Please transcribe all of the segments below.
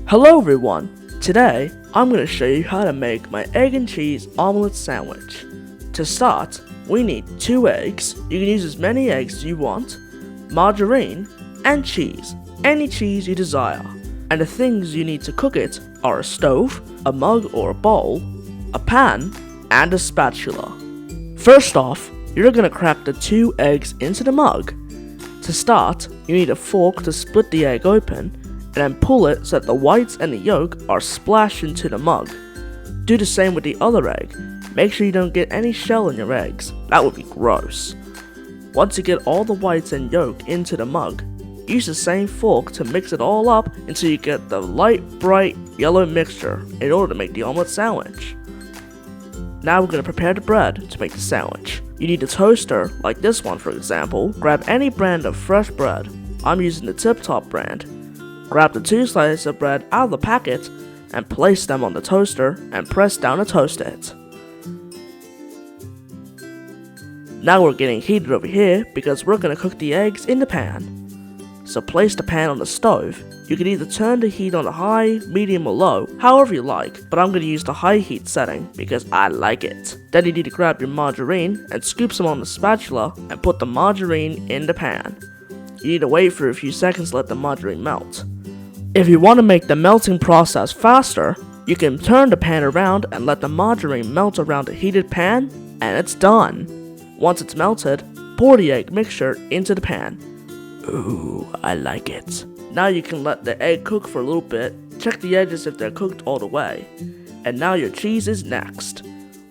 Hello everyone! Today, I'm going to show you how to make my egg and cheese omelette sandwich. To start, we need 2 eggs, you can use as many eggs as you want, margarine, and cheese, any cheese you desire. And the things you need to cook it are a stove, a mug or a bowl, a pan, and a spatula. First off, you're going to crack the 2 eggs into the mug. To start, you need a fork to split the egg open, and then pull it so that the whites and the yolk are splashed into the mug. Do the same with the other egg. Make sure you don't get any shell in your eggs, that would be gross. Once you get all the whites and yolk into the mug, use the same fork to mix it all up until you get the light, bright yellow mixture in order to make the omelette sandwich. Now we're going to prepare the bread to make the sandwich. You need a toaster, like this one for example. Grab any brand of fresh bread. I'm using the Tip Top brand. Grab the 2 slices of bread out of the packet and place them on the toaster and press down to toast it. Now we're getting heated over here because we're going to cook the eggs in the pan. So place the pan on the stove. You can either turn the heat on the high, medium or low, however you like, but I'm going to use the high heat setting because I like it. Then you need to grab your margarine and scoop some on the spatula and put the margarine in the pan. You need to wait for a few seconds to let the margarine melt. If you want to make the melting process faster, you can turn the pan around and let the margarine melt around the heated pan, and it's done. Once it's melted, pour the egg mixture into the pan. Ooh, I like it. Now you can let the egg cook for a little bit, check the edges if they're cooked all the way. And now your cheese is next.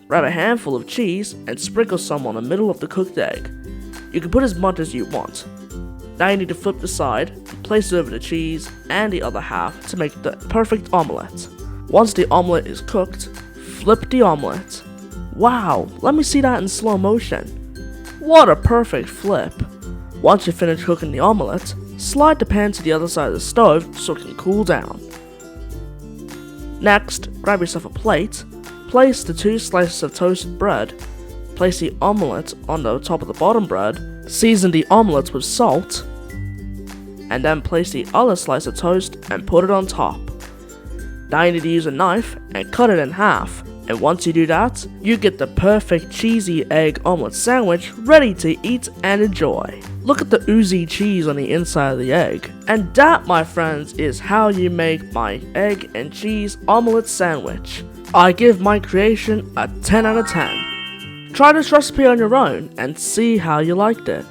Grab a handful of cheese and sprinkle some on the middle of the cooked egg. You can put as much as you want. Now you need to flip the side and place it over the cheese and the other half to make the perfect omelette. Once the omelette is cooked, flip the omelette. Wow, let me see that in slow motion. What a perfect flip. Once you finish cooking the omelette, slide the pan to the other side of the stove so it can cool down. Next, grab yourself a plate, place the 2 slices of toasted bread, place the omelette on the top of the bottom bread, season the omelette with salt, and then place the other slice of toast and put it on top. Now you need to use a knife and cut it in half, and once you do that, you get the perfect cheesy egg omelette sandwich ready to eat and enjoy. Look at the oozy cheese on the inside of the egg. And that, my friends, is how you make my egg and cheese omelette sandwich. I give my creation a 10 out of 10. Try this recipe on your own and see how you liked it.